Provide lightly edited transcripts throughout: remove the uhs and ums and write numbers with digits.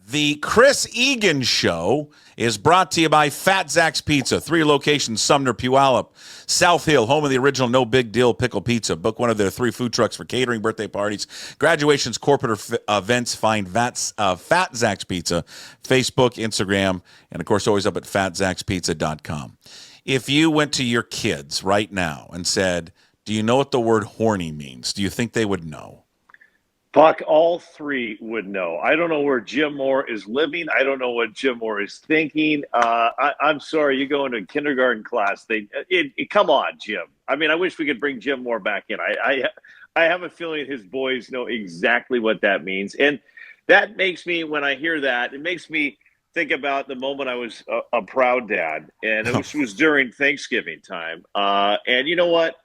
The Chris Egan Show is brought to you by Fat Zach's Pizza, 3 locations, Sumner, Puyallup, South Hill, home of the original No Big Deal Pickle Pizza. Book one of their 3 food trucks for catering, birthday parties, graduations, corporate events. Find Fat Zach's Pizza, Facebook, Instagram, and, of course, always up at fatzachspizza.com. If you went to your kids right now and said, do you know what the word horny means? Do you think they would know? Puck, all 3 would know. I don't know where Jim Moore is living. I don't know what Jim Moore is thinking. I'm sorry, you go into a kindergarten class. Come on, Jim. I mean, I wish we could bring Jim Moore back in. I have a feeling his boys know exactly what that means. And that makes me, when I hear that, it makes me think about the moment I was a proud dad. And it was during Thanksgiving time. And you know what?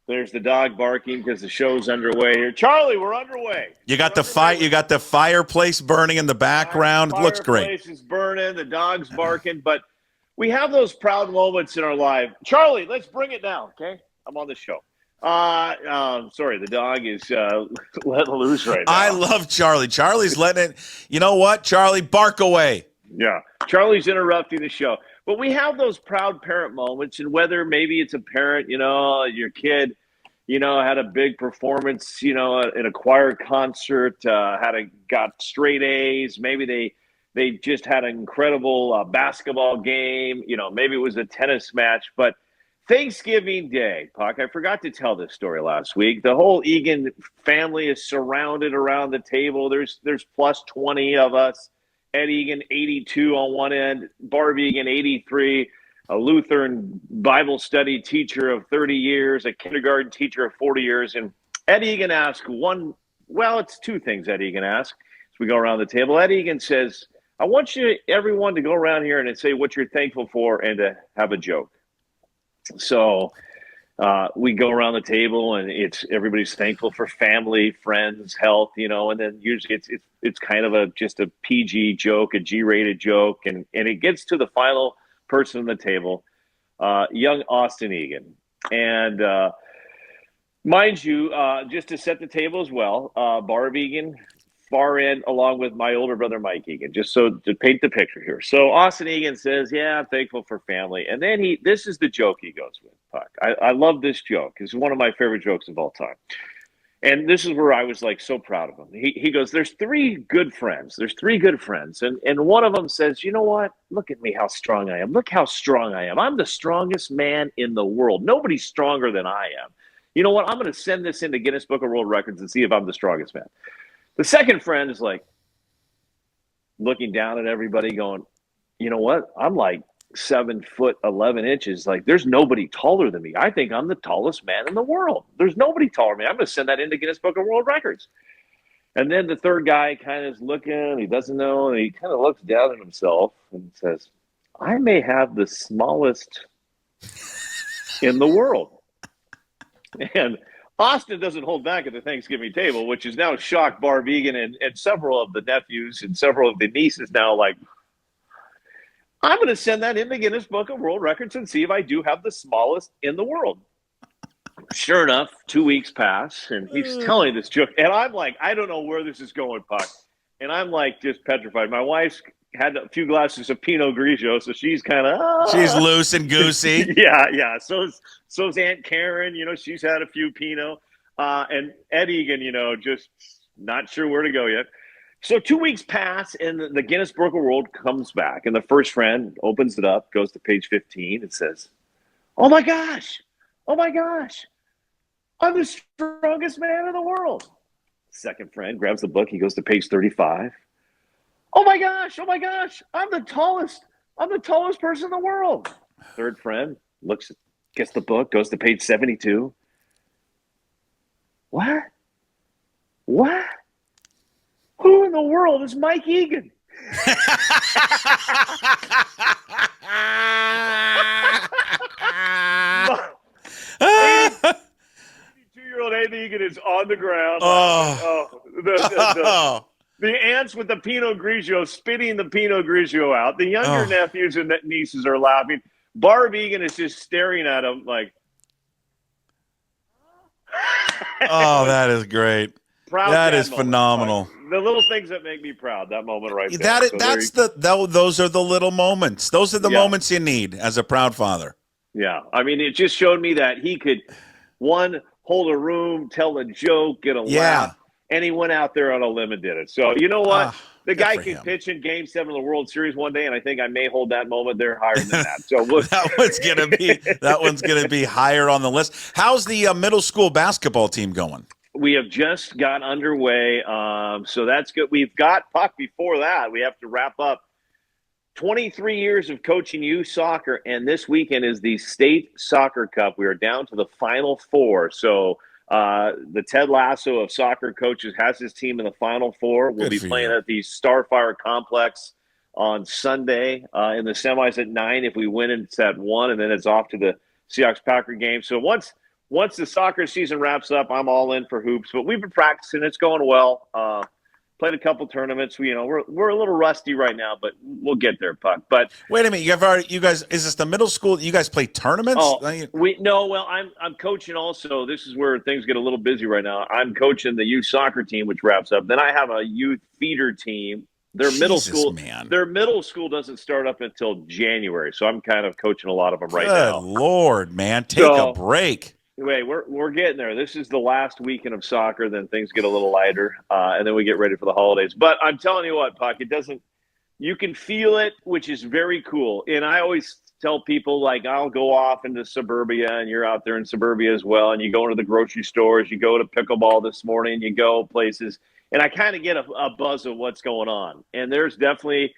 There's the dog barking because the show's underway here. Charlie, we're underway. You got You got the fireplace burning in the background. It looks great. The fireplace is burning. The dog's barking. But we have those proud moments in our life. Charlie, let's bring it now, okay? I'm on the show. Sorry, the dog is letting loose right now. I love Charlie. Charlie's letting it. You know what, Charlie? Bark away. Yeah, Charlie's interrupting the show. But we have those proud parent moments, and whether maybe it's a parent, your kid, had a big performance, in a choir concert, got straight A's. Maybe they just had an incredible basketball game. Maybe it was a tennis match. But Thanksgiving Day, Puck, I forgot to tell this story last week. The whole Egan family is surrounded around the table. There's plus 20 of us. Ed Egan, 82 on one end, Barb Egan, 83, a Lutheran Bible study teacher of 30 years, a kindergarten teacher of 40 years. And Ed Egan asked it's 2 things Ed Egan asked as we go around the table. Ed Egan says, I want everyone to go around here and say what you're thankful for and to have a joke. So we go around the table and everybody's thankful for family, friends, health, and then usually it's kind of just a PG joke, a G-rated joke, and it gets to the final person on the table, young Austin Egan. And mind you, just to set the table as well, Barb Egan, far end, along with my older brother Mike Egan, just so to paint the picture here. So Austin Egan says, yeah, I'm thankful for family. And then this is the joke he goes with, Puck. I love this joke. It's one of my favorite jokes of all time. And this is where I was so proud of him. He goes, there's 3 good friends. And one of them says, you know what? Look at me, how strong I am. Look how strong I am. I'm the strongest man in the world. Nobody's stronger than I am. You know what? I'm going to send this into Guinness Book of World Records and see if I'm the strongest man. The second friend is looking down at everybody going, you know what? I'm 7'11". There's nobody taller than me. I think I'm the tallest man in the world. There's nobody taller than me. I'm going to send that into Guinness Book of World Records. And then the third guy kind of is looking, he doesn't know, and he kind of looks down at himself and says, I may have the smallest in the world. And Austin doesn't hold back at the Thanksgiving table, which has now shocked Barb Egan and several of the nephews and several of the nieces now I'm going to send that in the Guinness Book of World Records and see if I do have the smallest in the world. Sure enough, 2 weeks pass, and he's telling this joke. And I'm I don't know where this is going, Puck. And I'm just petrified. My wife's had a few glasses of Pinot Grigio, so she's kind of... She's loose and goosey. Yeah. So's Aunt Karen, she's had a few Pinot. And Ed Egan, just not sure where to go yet. So 2 weeks pass, and the Guinness Book of World comes back, and the first friend opens it up, goes to page 15, and says, oh my gosh, I'm the strongest man in the world. Second friend grabs the book, he goes to page 35. Oh my gosh, I'm the tallest person in the world. Third friend gets the book, goes to page 72. What? Who in the world is Mike Egan? 82-year-old Ed Egan is on the ground. The aunts with the Pinot Grigio spitting the Pinot Grigio out. The younger nephews and nieces are laughing. Barb Egan is just staring at him oh, that is great. Proud That dad is moment, phenomenal. Puck. The little things that make me proud. That moment right there. Those are the little moments. Those are the Yeah. moments you need as a proud father. Yeah. I mean, it just showed me that he could, one, hold a room, tell a joke, get a Yeah. laugh, and he went out there on a limb and did it. So, you know what? The Good guy for can him. pitch in Game 7 of the World Series one day, and I think I may hold that moment there higher than that. So that one's gonna be higher on the list. How's the middle school basketball team going? we have just got underway, so that's good. We've got Puck before that. We have to wrap up 23 years of coaching youth soccer, and this weekend is the State Soccer Cup. We are down to the Final Four. So the Ted Lasso of soccer coaches has his team in the Final Four. We'll be playing at the Starfire Complex on Sunday in the semis at 9. If we win, it's at 1, and then it's off to the Seahawks-Packer game. So once the soccer season wraps up, I'm all in for hoops. But we've been practicing. It's going well. Played a couple tournaments. We're a little rusty right now, but we'll get there, Puck. But wait a minute, you guys, is this the middle school? You guys play tournaments? Oh, I'm coaching also. This is where things get a little busy right now. I'm coaching the youth soccer team, which wraps up. Then I have a youth feeder team. Their middle school doesn't start up until January, so I'm kind of coaching a lot of them right now. Good Lord, man, take a break. Wait, we're getting there. This is the last weekend of soccer. Then things get a little lighter, and then we get ready for the holidays. But I'm telling you what, Puck, it doesn't. You can feel it, which is very cool. And I always tell people, like, I'll go off into suburbia, and you're out there in suburbia as well. And you go into the grocery stores, you go to pickleball this morning, you go places, and I kind of get a buzz of what's going on. And there's definitely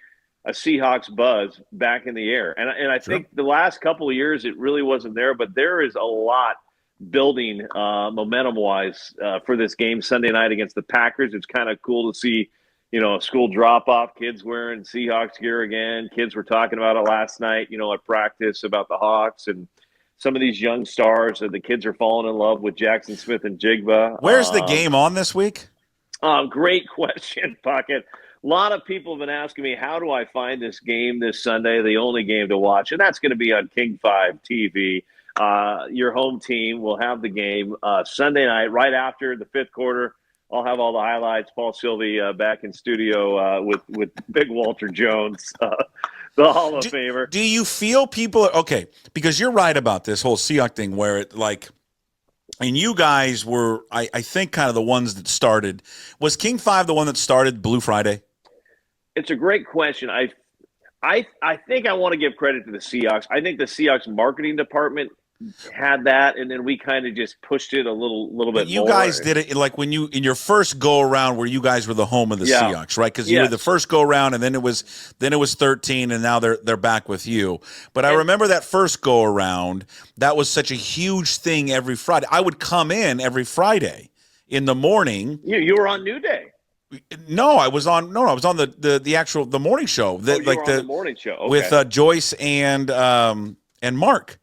a Seahawks buzz back in the air. And I think the last couple of years it really wasn't there, but there is a lot building momentum-wise for this game Sunday night against the Packers. It's kind of cool to see, a school drop-off, kids wearing Seahawks gear again. Kids were talking about it last night, at practice about the Hawks and some of these young stars. The kids are falling in love with Jackson Smith and Jigba. Where's the game on this week? Great question, Puckett. A lot of people have been asking me, how do I find this game this Sunday, the only game to watch? And that's going to be on King 5 TV. Your home team will have the game Sunday night, right after the fifth quarter. I'll have all the highlights. Paul Sylvie back in studio with Big Walter Jones, the Hall of Famer. Do you feel people – okay, because you're right about this whole Seahawks thing where it like – and you guys were, I think, kind of the ones that started. Was King 5 the one that started Blue Friday? It's a great question. I think I want to give credit to the Seahawks. I think the Seahawks marketing department had that, and then we kind of just pushed it a little bit more. You guys did it like when you in your first go around where you guys were the home of the Seahawks, right? Because you were the first go around, and then it was 13, and now they're back with you. But I remember that first go around, that was such a huge thing every Friday. I would come in every Friday in the morning. You were on New Day. No, I was on the actual morning show. The morning show okay. With Joyce and Mark.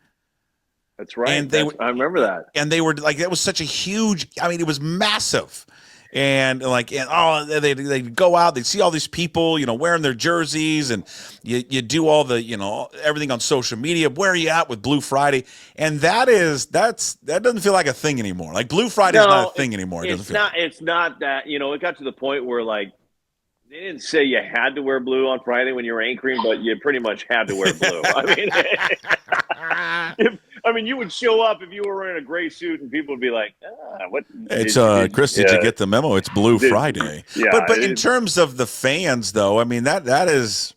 That's right. And I remember that. And they were like, that was such a huge. I mean, it was massive. And they go out, they see all these people, wearing their jerseys, and you do all the, everything on social media. Where are you at with Blue Friday? And that doesn't feel like a thing anymore. Like Blue Friday is not a thing anymore. It's not that, it got to the point where like, they didn't say you had to wear blue on Friday when you were anchoring, but you pretty much had to wear blue. I mean, you would show up if you were wearing a gray suit, and people would be like, "What?" It's Chris. Did you get the memo? It's Blue Friday. Yeah, but in terms of the fans, though, I mean that is.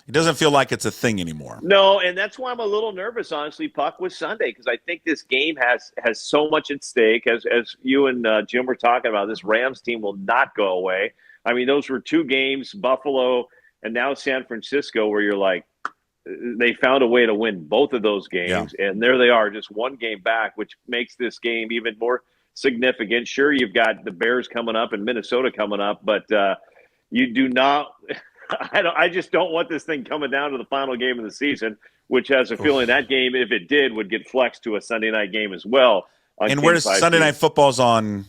It doesn't feel like it's a thing anymore. No, and that's why I'm a little nervous, honestly, Puck, with Sunday, because I think this game has so much at stake. As you and Jim were talking about, this Rams team will not go away. I mean, those were two games, Buffalo and now San Francisco, where you're like, they found a way to win both of those games, and there they are, just one game back, which makes this game even more significant. Sure, you've got the Bears coming up and Minnesota coming up, but you do not – I just don't want this thing coming down to the final game of the season, which has a feeling that game, if it did, would get flexed to a Sunday night game as well. And where does Sunday Night Football's on?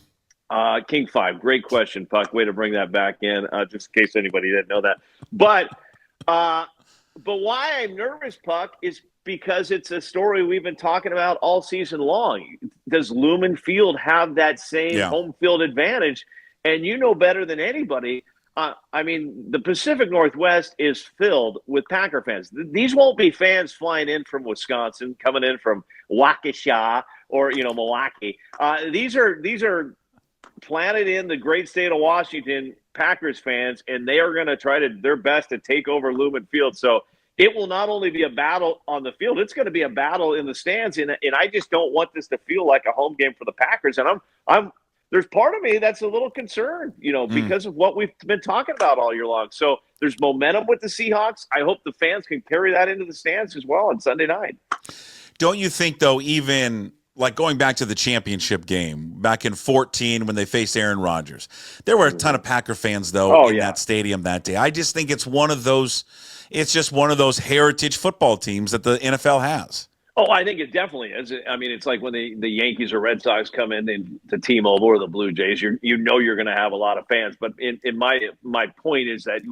King 5. Great question, Puck. Way to bring that back in, just in case anybody didn't know that. But why I'm nervous, Puck, is because it's a story we've been talking about all season long. Does Lumen Field have that same home field advantage? And you know better than anybody. I mean, the Pacific Northwest is filled with Packer fans. These won't be fans flying in from Wisconsin, coming in from Waukesha or Milwaukee. These are planted in the great state of Washington Packers fans, and they are going to try their best to take over Lumen Field. So it will not only be a battle on the field, it's going to be a battle in the stands. And I just don't want this to feel like a home game for the Packers. And there's part of me that's a little concerned, because of what we've been talking about all year long. So there's momentum with the Seahawks. I hope the fans can carry that into the stands as well on Sunday night. Don't you think, though, even like going back to the championship game back in 2014 when they faced Aaron Rodgers, there were a ton of Packer fans, though, in that stadium that day. I just think it's just one of those heritage football teams that the NFL has. Oh, I think it definitely is. I mean, it's like when the Yankees or Red Sox come in to T-Mobile or the Blue Jays, you're going to have a lot of fans. But in my point is that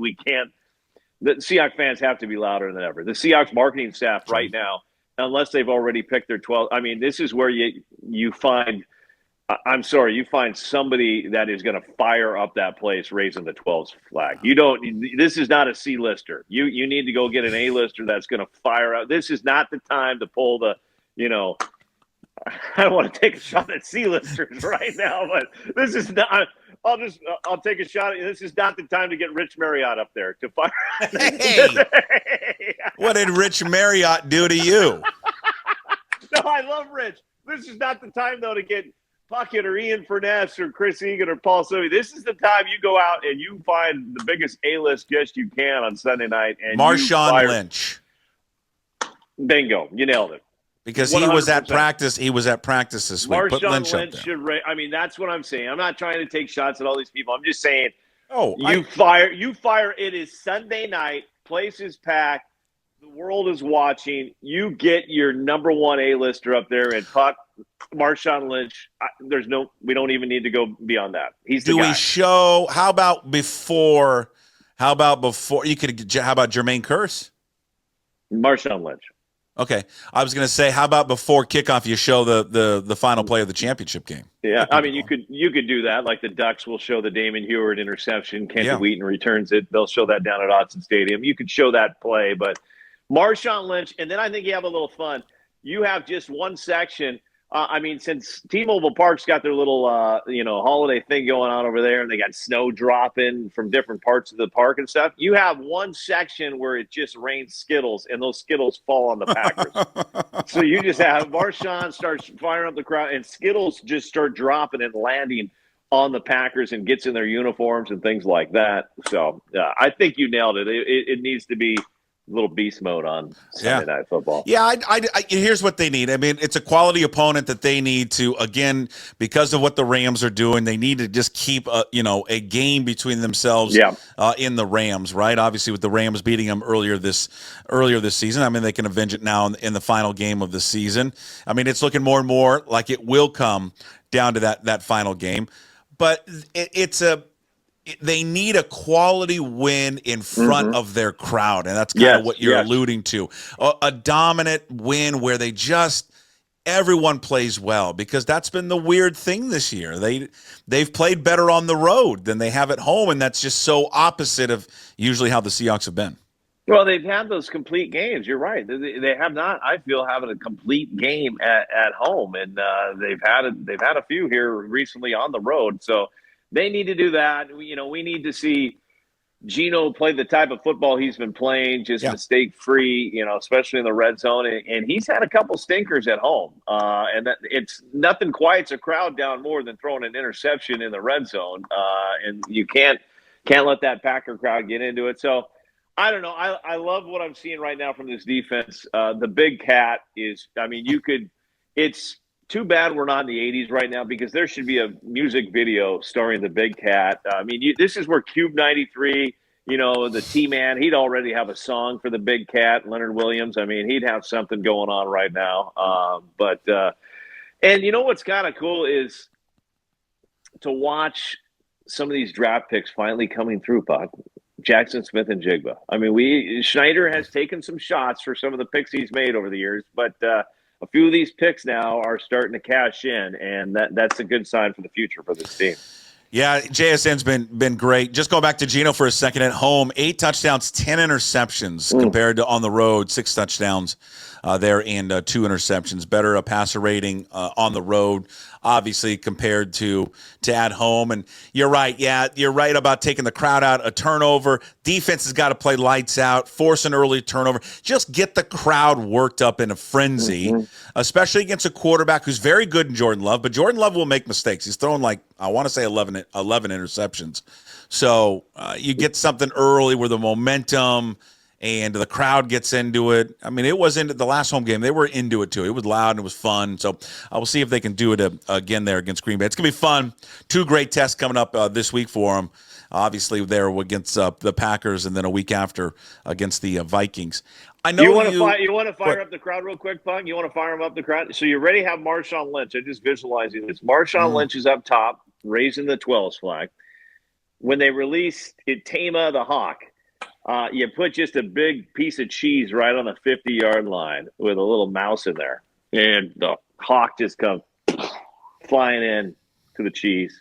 the Seahawks fans have to be louder than ever. The Seahawks marketing staff right now, unless they've already picked their 12, I mean, this is where you find – you find somebody that is going to fire up that place raising the 12's flag. This is not a C-lister. You need to go get an A-lister that's going to fire up. This is not the time to pull the, I don't want to take a shot at C-listers right now, but this is not, I'll take a shot at, this is not the time to get Rich Marriott up there to fire. Hey, what did Rich Marriott do to you? No, I love Rich. This is not the time, though, to get Puckett or Ian Furness or Chris Egan or Paul Sylvie. This is the time you go out and you find the biggest A-list guest you can on Sunday night. And Marshawn Lynch. Bingo. You nailed it. Because 100%. He was at practice. He was at practice this week. Put Lynch should. I mean, that's what I'm saying. I'm not trying to take shots at all these people. I'm just saying. You fire. It is Sunday night. Place is packed. The world is watching. You get your number one A-lister up there and Puck. Marshawn Lynch, we don't even need to go beyond that. He's the guy. Do we show? How about before? How about Jermaine Kearse? Marshawn Lynch. Okay, I was going to say, how about before kickoff? You show the final play of the championship game. Yeah, I mean, you could do that. Like the Ducks will show the Damon Heward interception. Kenton Wheaton returns it. They'll show that down at Autzen Stadium. You could show that play, but Marshawn Lynch, and then I think you have a little fun. You have just one section. Since T-Mobile Park's got their little, holiday thing going on over there, and they got snow dropping from different parts of the park and stuff, you have one section where it just rains Skittles, and those Skittles fall on the Packers. So you just have Marshawn starts firing up the crowd, and Skittles just start dropping and landing on the Packers and gets in their uniforms and things like that. So I think you nailed it. It needs to be little beast mode on Sunday Night Football. Yeah, here's what they need. I mean, it's a quality opponent that they need to, again, because of what the Rams are doing, they need to just keep a game between themselves in the Rams, right? Obviously, with the Rams beating them earlier this season, I mean, they can avenge it now in the final game of the season. I mean, it's looking more and more like it will come down to that final game, but they need a quality win in front of their crowd, and that's kind of what you're alluding to. A dominant win where everyone plays well, because that's been the weird thing this year. They've played better on the road than they have at home, and that's just so opposite of usually how the Seahawks have been. Well, they've had those complete games. You're right. They have not, I feel, having a complete game at home, and they've had a few here recently on the road. So they need to do that. We need to see Geno play the type of football he's been playing, just mistake-free, especially in the red zone. And he's had a couple stinkers at home. And it's nothing quiets a crowd down more than throwing an interception in the red zone. And you can't let that Packer crowd get into it. So I don't know. I love what I'm seeing right now from this defense. The big cat is, it's too bad we're not in the 80s right now, because there should be a music video starring the big cat. This is where Cube 93, the T-Man, he'd already have a song for the big cat, Leonard Williams. He'd have something going on right now. And what's kind of cool is to watch some of these draft picks finally coming through, Puck. Jackson Smith and Jigba. I mean, Schneider has taken some shots for some of the picks he's made over the years, but a few of these picks now are starting to cash in, and that's a good sign for the future for this team. Yeah, JSN's been great. Just go back to Geno for a second. At home, 8 touchdowns, 10 interceptions compared to on the road, 6 touchdowns there and 2 interceptions. Better passer rating on the road, obviously, compared to at home. And you're right. Yeah, you're right about taking the crowd out. A turnover. Defense has got to play lights out, force an early turnover. Just get the crowd worked up in a frenzy, especially against a quarterback who's very good in Jordan Love. But Jordan Love will make mistakes. He's thrown I want to say 11 interceptions. So you get something early where the momentum and the crowd gets into it. I mean, it was into the last home game. They were into it, too. It was loud and it was fun. So I will see if they can do it again there against Green Bay. It's going to be fun. 2 great tests coming up this week for them. Obviously, there against the Packers and then a week after against the Vikings. I know you want to fire up the crowd real quick, Punk? You want to fire them up the crowd? So you already have Marshawn Lynch. I'm just visualizing this. Marshawn Lynch is up top, raising the 12s flag. When they released Tama the Hawk, you put just a big piece of cheese right on the 50-yard line with a little mouse in there. And the Hawk just comes flying in to the cheese.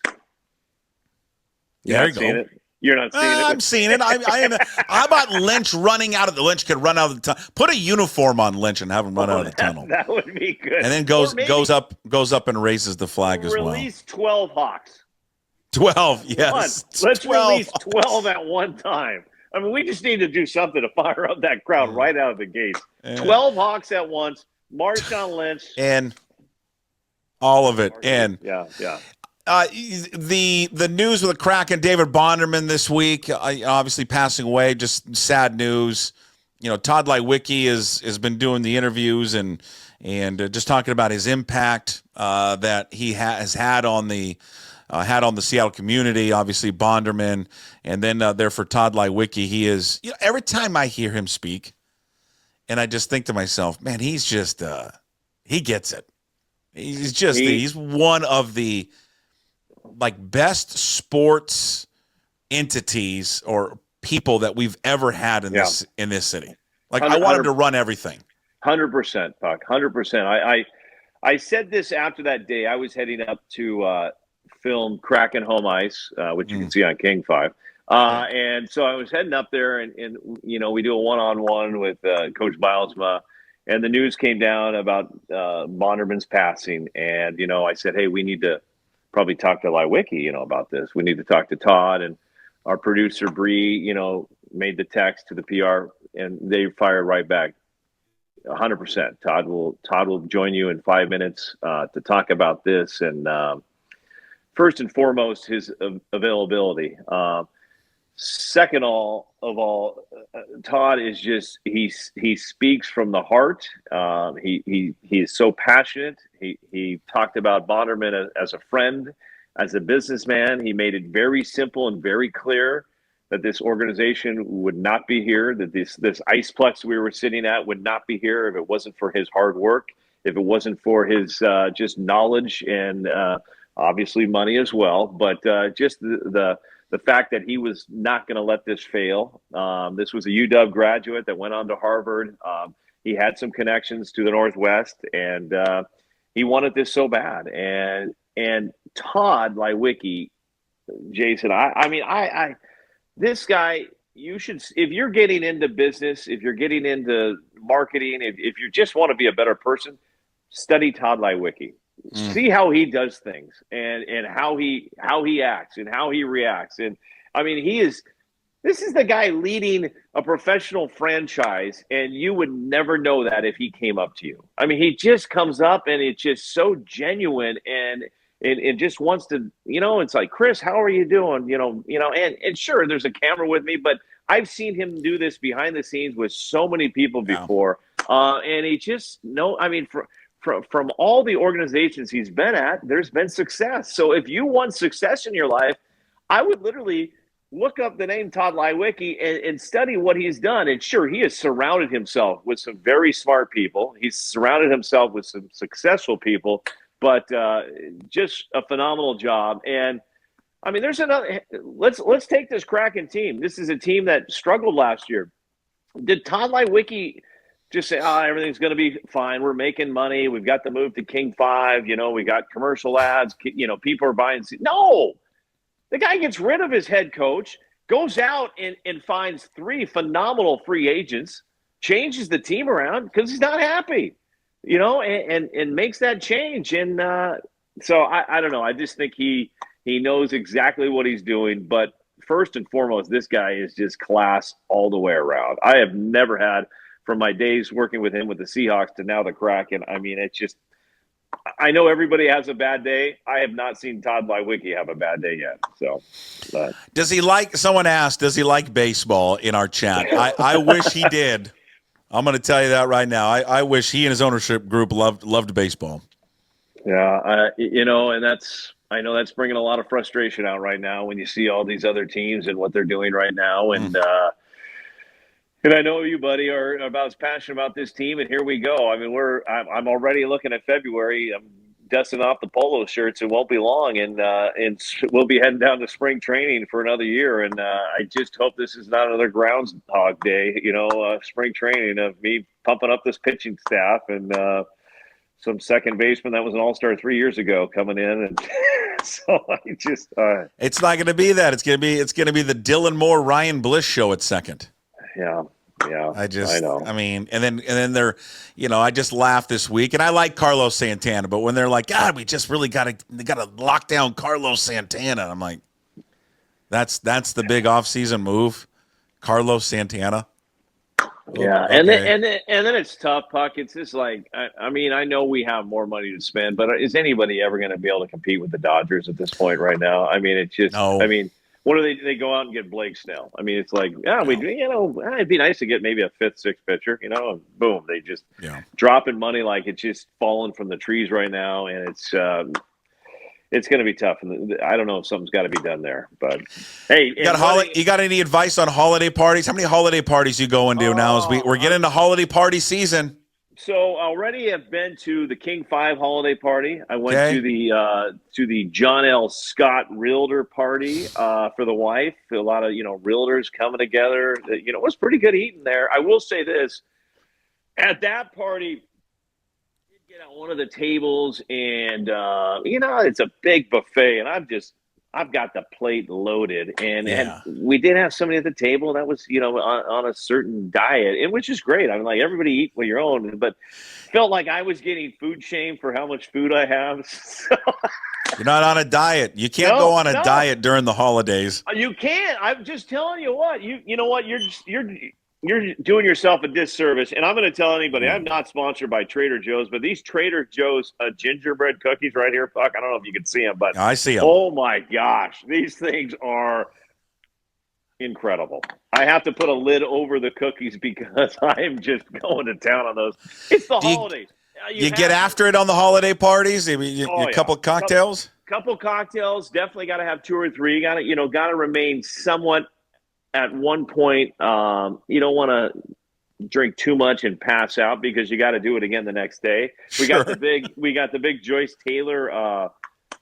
There you go. You're not seeing it. I'm seeing it. How about Lynch running out of the Lynch could run out of the tunnel? Put a uniform on Lynch and have him run out of the tunnel. That would be good. And then goes up and raises the flag as well. Release 12 Hawks. 12, yes. Let's release 12 at one time. I mean, we just need to do something to fire up that crowd right out of the gates. 12 Hawks at once. Marshawn Lynch. And all of it. And yeah. The news with the Kraken, David Bonderman this week, obviously passing away, just sad news. Tod Leiweke has been doing the interviews and just talking about his impact that he has had on the Seattle community. Obviously Bonderman, and then there for Tod Leiweke, he is. Every time I hear him speak, and I just think to myself, man, he's just he gets it. He's one of the best sports entities or people that we've ever had in this city. I want him to run everything. 100%, Puck. 100%. I said this after that day. I was heading up to film Kraken Home Ice, which you can see on King 5. And so I was heading up there, and we do a one-on-one with Coach Bilesma, and the news came down about Bonderman's passing. And, I said, hey, we need to probably talk to Lieweke, about this. We need to talk to Todd, and our producer Bree, made the text to the PR, and they fired right back. 100%. Todd will join you in 5 minutes to talk about this, and first and foremost, his availability. Second of all, Todd is just he speaks from the heart. He is so passionate. He talked about Bonderman as a friend, as a businessman. He made it very simple and very clear that this organization would not be here, that this Iceplex we were sitting at would not be here if it wasn't for his hard work, if it wasn't for his just knowledge and obviously money as well, but just the fact that he was not going to let this fail. This was a UW graduate that went on to Harvard. He had some connections to the Northwest, and he wanted this so bad. And Tod Leiweke, Jason, I this guy, you should, if you're getting into business, if you're getting into marketing, if you just want to be a better person, study Tod Leiweke. See how he does things and how he acts and how he reacts. And I mean, this is the guy leading a professional franchise, and you would never know that if he came up to you. I mean, he just comes up and it's just so genuine and just wants to, it's like, Chris, how are you doing? And sure, there's a camera with me, but I've seen him do this behind the scenes with so many people before. And he just from all the organizations he's been at, there's been success. So if you want success in your life, I would literally look up the name Tod Leiweke and study what he's done. And sure, he has surrounded himself with some very smart people. He's surrounded himself with some successful people, but just a phenomenal job. And I mean, there's another. Let's take this Kraken team. This is a team that struggled last year. Did Tod Leiweke just say, "Oh, everything's going to be fine. We're making money. We've got the move to King 5. You know, we got commercial ads. You know, people are buying." No, the guy gets rid of his head coach, goes out and finds 3 phenomenal free agents, changes the team around because he's not happy. You know, and makes that change. And so I don't know. I just think he knows exactly what he's doing. But first and foremost, this guy is just class all the way around. I have never had, from my days working with him with the Seahawks to now the Kraken. I mean, it's just, I know everybody has a bad day. I have not seen Tod Leiweke have a bad day yet. So, does he like? Someone asked, does he like baseball in our chat? I wish he did. I'm going to tell you that right now. I wish he and his ownership group loved baseball. Yeah, you know, and I know that's bringing a lot of frustration out right now when you see all these other teams and what they're doing right now. And I know you, buddy, are about as passionate about this team. And here we go. I mean, I'm already looking at February. I'm dusting off the polo shirts. It won't be long, and we'll be heading down to spring training for another year. And I just hope this is not another groundhog day. You know, spring training of me pumping up this pitching staff and. Some second baseman that was an all-star 3 years ago coming in, and so I just it's not going to be that. It's going to be the Dylan Moore Ryan Bliss show at second. Yeah. I know. I mean, and then they're, you know, I just laughed this week, and I like Carlos Santana, but when they're like, God, we just really got to lock down Carlos Santana, I'm like, that's the big offseason move, Carlos Santana. Yeah, okay. and then it's tough, Puck. It's just like I mean, I know we have more money to spend, but is anybody ever going to be able to compete with the Dodgers at this point right now? I mean, it's just no. I mean, what do they go out and get Blake Snell? I mean, it's like it'd be nice to get maybe a 5th, 6th pitcher, you know, and boom, they just dropping money like it's just falling from the trees right now, and it's going to be tough, and I don't know if something's got to be done there. But hey, you got any advice on holiday parties? How many holiday parties you going to now? As we're getting into holiday party season. So already have been to the King 5 holiday party. I went to the John L. Scott Realtor party for the wife. A lot of realtors coming together. It was pretty good eating there. I will say this: at that party. Get on one of the tables, and it's a big buffet, and I've got the plate loaded, and we did have somebody at the table that was on a certain diet, and which is great. I mean, like, everybody eat what your own, but felt like I was getting food shamed for how much food I have. So, you're not on a diet. You can't go on a diet during the holidays. You can't. I'm just telling you what. You know what? You're doing yourself a disservice, and I'm going to tell anybody, I'm not sponsored by Trader Joe's, but these Trader Joe's gingerbread cookies right here, Puck, I don't know if you can see them, but I see them. Oh my gosh, these things are incredible. I have to put a lid over the cookies because I'm just going to town on those. It's the holidays. You get after it on the holiday parties? I mean, a couple cocktails? Couple cocktails. Definitely got to have 2 or 3. Got to remain somewhat. At one point, you don't want to drink too much and pass out because you got to do it again the next day. We got the big Joyce Taylor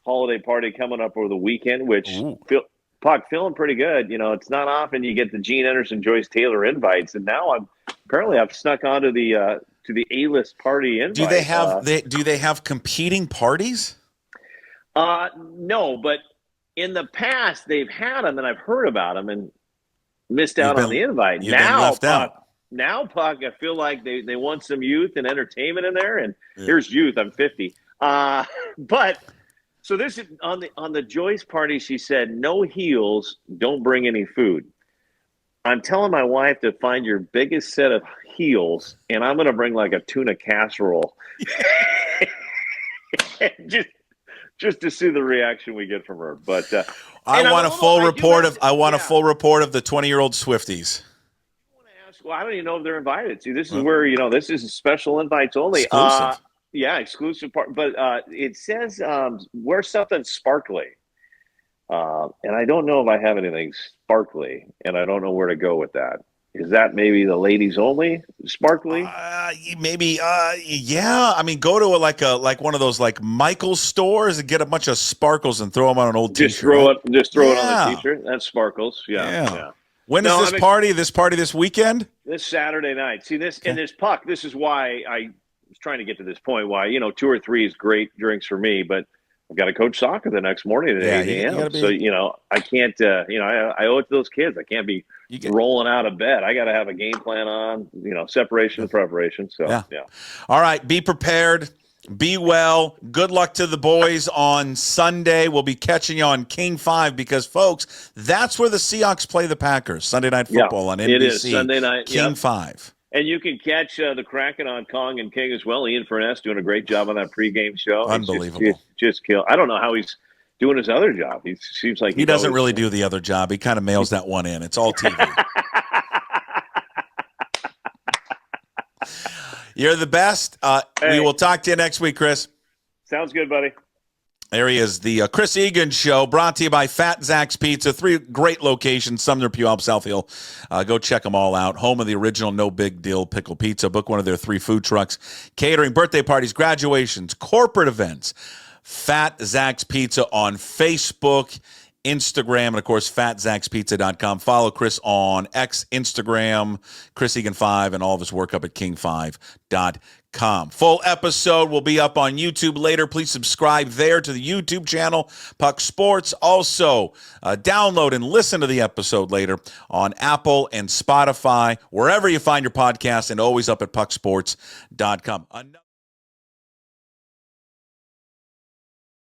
holiday party coming up over the weekend, which feeling pretty good. It's not often you get the Gene Anderson, Joyce Taylor invites, and now I've snuck onto the A-list party invite. Do they have competing parties? No, but in the past they've had them, and I've heard about them, and missed out on the invite. Now, Puck, I feel like they want some youth and entertainment in there, and here's youth. I'm 50. But so this is on the Joyce party. She said, "No heels, don't bring any food." I'm telling my wife to find your biggest set of heels, and I'm going to bring like a tuna casserole, just to see the reaction we get from her. But I want a full report of the 20-year-old Swifties. Well, I don't even know if they're invited. See, this is where this is special invites only. Exclusive. Exclusive part. But it says wear something sparkly, and I don't know if I have anything sparkly, and I don't know where to go with that. Is that maybe the ladies only sparkly? Maybe, yeah. I mean, go to like one of those like Michael's stores and get a bunch of sparkles and throw them on an old Just T-shirt. throw Right? it. Just throw it on the Yeah, t-shirt. That sparkles. Yeah, yeah. yeah. When is No, this party? This party this weekend? this Saturday night. See this Okay. in this puck. This is why I was trying to get to this point. Why 2 or 3 is great drinks for me, but I've got to coach soccer the next morning at Yeah, 8 you a.m. gotta be. So I can't. I owe it to those kids. I can't be You get. rolling out of bed. I got to have a game plan on. Separation and preparation. So Yeah. yeah. All right. Be prepared. Be well. Good luck to the boys on Sunday. We'll be catching you on King 5 because, folks, that's where the Seahawks play the Packers. Sunday Night Football on NBC. It is Sunday night. King 5. And you can catch the Kraken on Kong and King as well. Ian Furness doing a great job on that pregame show. Unbelievable. Just kill. I don't know how he's doing his other job. He seems like He doesn't really do the other job. He kind of mails that one in. It's all TV. You're the best. Hey. We will talk to you next week, Chris. Sounds good, buddy. There he is, the Chris Egan Show, brought to you by Fat Zach's Pizza. 3 great locations, Sumner, Puyallup, South Hill. Go check them all out. Home of the original No Big Deal Pickle Pizza. Book one of their 3 food trucks. Catering, birthday parties, graduations, corporate events. Fat Zach's Pizza on Facebook, Instagram, and, of course, fatzachspizza.com. Follow Chris on X, Instagram, Chris Egan 5, and all of his work up at king5.com. Full episode will be up on YouTube later. Please subscribe there to the YouTube channel, Puck Sports. Also, download and listen to the episode later on Apple and Spotify, wherever you find your podcast, and always up at pucksports.com.